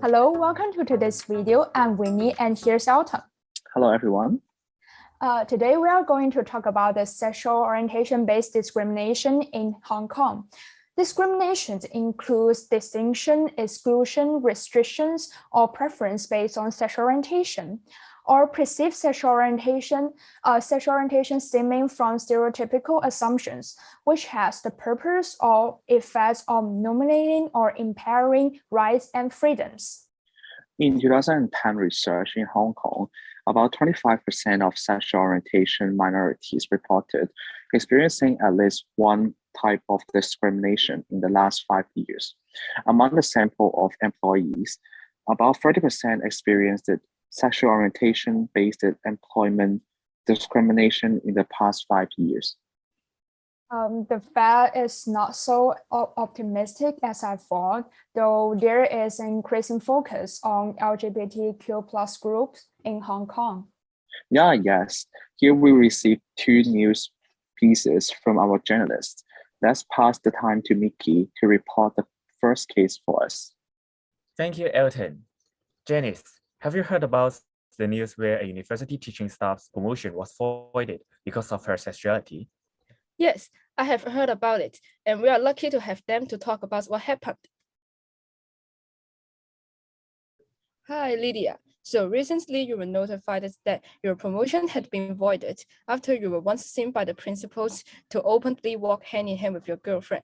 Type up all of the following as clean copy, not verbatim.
Hello, welcome to today's video. I'm Winnie and here's Elton. Hello, everyone. Today we are going to talk about the sexual orientation-based discrimination in Hong Kong. Discrimination includes distinction, exclusion, restrictions, or preference based on sexual orientation, or perceived sexual orientation stemming from stereotypical assumptions, which has the purpose or effects of nominating or impairing rights and freedoms. In 2010 research in Hong Kong, about 25% of sexual orientation minorities reported experiencing at least one type of discrimination in the last 5 years. Among the sample of employees, about 30% experienced sexual orientation-based employment discrimination in the past 5 years. The fact is not so optimistic as I thought, though there is an increasing focus on LGBTQ plus groups in Hong Kong. Yes. Here we received 2 news pieces from our journalists. Let's pass the time to Mickey to report the first case for us. Thank you, Elton. Janice, have you heard about the news where a university teaching staff's promotion was voided because of her sexuality? Yes, I have heard about it, and we are lucky to have them to talk about what happened. Hi, Lydia. So recently you were notified that your promotion had been voided after you were once seen by the principals to openly walk hand in hand with your girlfriend.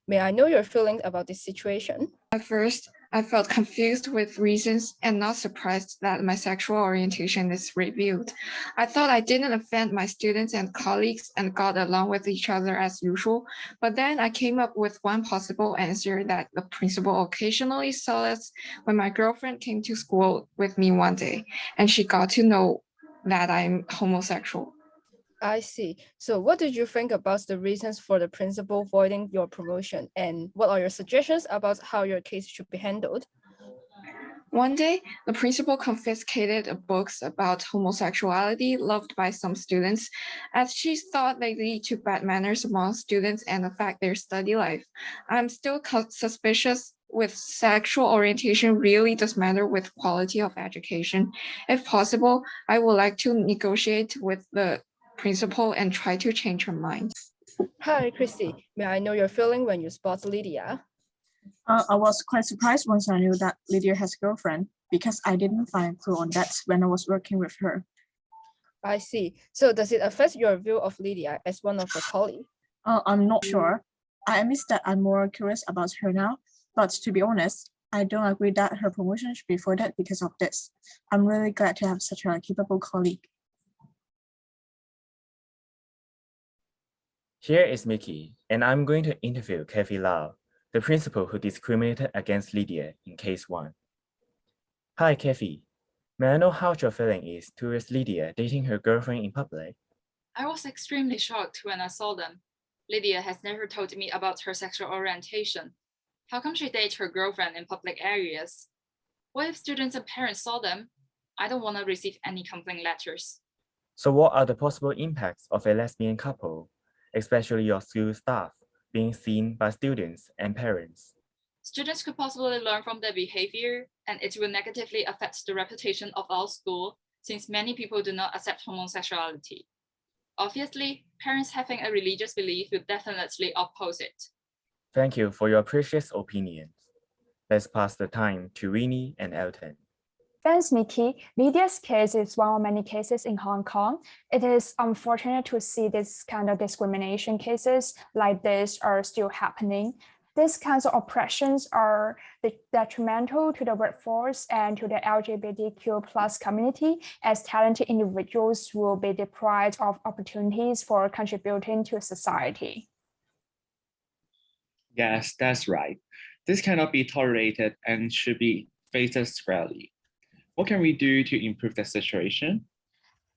May I know your feelings about this situation? At first, I felt confused with reasons and not surprised that my sexual orientation is revealed. I thought I didn't offend my students and colleagues and got along with each other as usual, but then I came up with one possible answer that the principal occasionally saw us when my girlfriend came to school with me one day, and she got to know that I'm homosexual. I see. So what did you think about the reasons for the principal voiding your promotion, and what are your suggestions about how your case should be handled? One day, the principal confiscated books about homosexuality loved by some students, as she thought they lead to bad manners among students and affect their study life. I'm still suspicious with sexual orientation really does matter with quality of education. If possible, I would like to negotiate with the principal and try to change her mind. Hi, Chrissie. May I know your feeling when you spot Lydia? I was quite surprised once I knew that Lydia has a girlfriend because I didn't find a clue on that when I was working with her. I see. So does it affect your view of Lydia as one of the colleagues? I'm not sure. I admit that I'm more curious about her now, but to be honest, I don't agree that her promotion should be voided because of this. I'm really glad to have such a capable colleague. Here is Mickey, and I'm going to interview Cathy Lau, the principal who discriminated against Lydia in case 1. Hi, Cathy. May I know how your feeling is towards Lydia dating her girlfriend in public? I was extremely shocked when I saw them. Lydia has never told me about her sexual orientation. How come she dates her girlfriend in public areas? What if students and parents saw them? I don't want to receive any complaint letters. So what are the possible impacts of a lesbian couple, especially your school staff, being seen by students and parents? Students could possibly learn from their behavior, and it will negatively affect the reputation of our school since many people do not accept homosexuality. Obviously, parents having a religious belief will definitely oppose it. Thank you for your precious opinions. Let's pass the time to Winnie and Elton. Thanks, Mickey. Lydia's case is one of many cases in Hong Kong. It is unfortunate to see this kind of discrimination cases like this are still happening. These kinds of oppressions are detrimental to the workforce and to the LGBTQ plus community, as talented individuals will be deprived of opportunities for contributing to society. Yes, that's right. This cannot be tolerated and should be faced squarely. What can we do to improve the situation?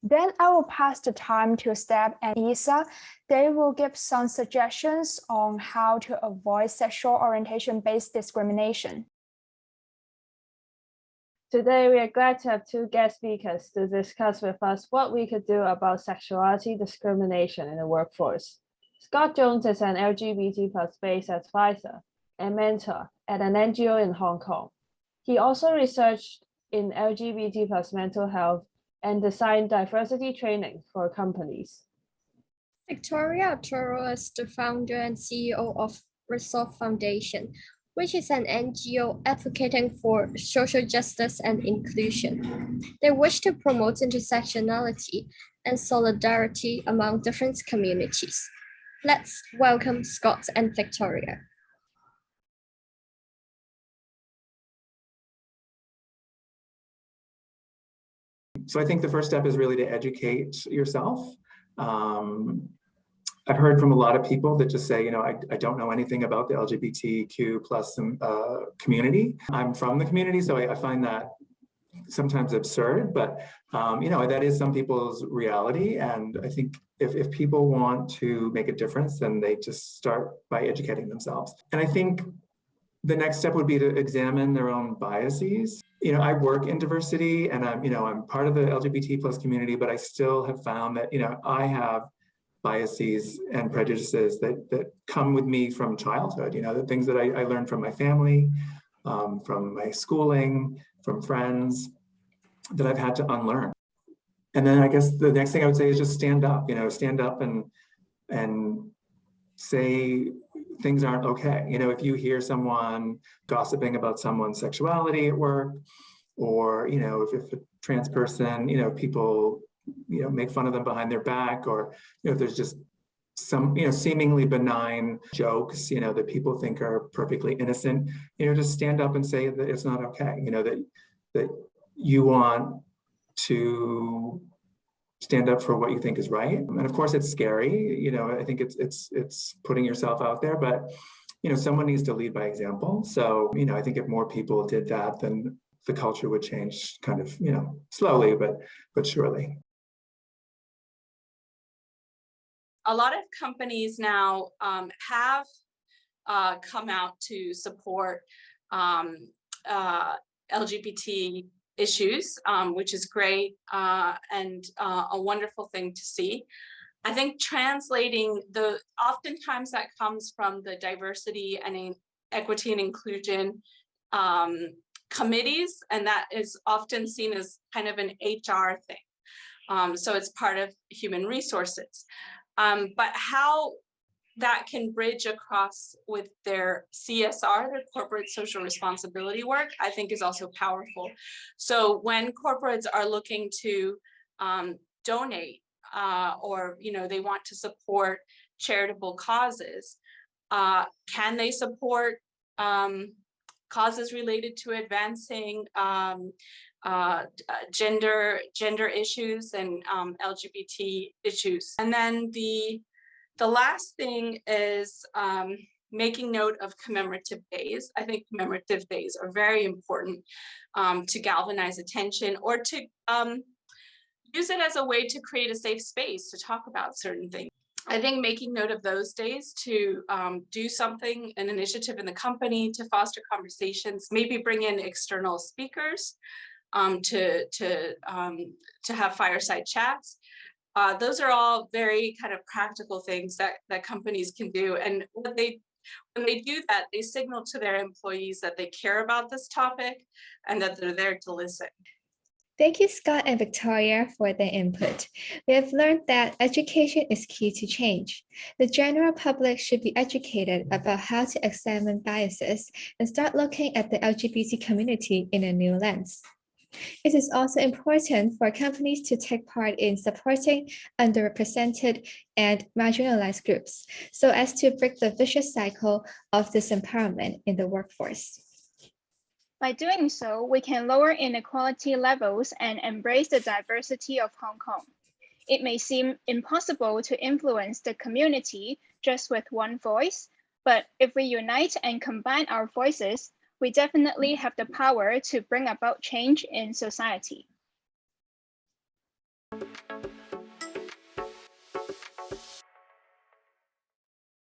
Then I will pass the time to Steph and Yisa. They will give some suggestions on how to avoid sexual orientation-based discrimination. Today, we are glad to have 2 guest speakers to discuss with us what we could do about sexuality discrimination in the workforce. Scott Jones is an LGBT plus space advisor and mentor at an NGO in Hong Kong. He also researched in LGBT plus mental health and designed diversity training for companies. Victoria Toro is the founder and CEO of Resolve Foundation, which is an NGO advocating for social justice and inclusion. They wish to promote intersectionality and solidarity among different communities. Let's welcome Scott and Victoria. So I think the first step is really to educate yourself. I've heard from a lot of people that just say, I don't know anything about the LGBTQ plus community. I'm from the community, so I find that sometimes absurd, but that is some people's reality. And I think if people want to make a difference, then they just start by educating themselves. And I think the next step would be to examine their own biases. I work in diversity and I'm part of the LGBT plus community, but I still have found that, I have biases and prejudices that come with me from childhood, the things that I learned from my family, from my schooling, from friends, that I've had to unlearn. And then I guess the next thing I would say is just stand up, stand up and say things aren't okay. If you hear someone gossiping about someone's sexuality at work, or, if a trans person, people, make fun of them behind their back, or, if there's just some, seemingly benign jokes, that people think are perfectly innocent, just stand up and say that it's not okay, that you want to stand up for what you think is right. And of course it's scary, I think it's putting yourself out there, but, someone needs to lead by example. So, I think if more people did that, then the culture would change kind of, slowly, but surely. A lot of companies now have come out to support LGBT issues, which is great and a wonderful thing to see. I think translating oftentimes that comes from the diversity and equity and inclusion committees, and that is often seen as kind of an HR thing. So it's part of human resources. But how that can bridge across with their CSR, their corporate social responsibility work, I think is also powerful. So when corporates are looking to donate or they want to support charitable causes, can they support causes related to advancing gender issues and LGBT issues? And then the last thing is making note of commemorative days. I think commemorative days are very important to galvanize attention, or to use it as a way to create a safe space to talk about certain things. I think making note of those days to do something, an initiative in the company to foster conversations, maybe bring in external speakers to have fireside chats. Those are all very kind of practical things that companies can do. And when they do that, they signal to their employees that they care about this topic and that they're there to listen. Thank you, Scott and Victoria, for their input. We have learned that education is key to change. The general public should be educated about how to examine biases and start looking at the LGBT community in a new lens. It is also important for companies to take part in supporting underrepresented and marginalized groups, so as to break the vicious cycle of disempowerment in the workforce. By doing so, we can lower inequality levels and embrace the diversity of Hong Kong. It may seem impossible to influence the community just with one voice, but if we unite and combine our voices, we definitely have the power to bring about change in society.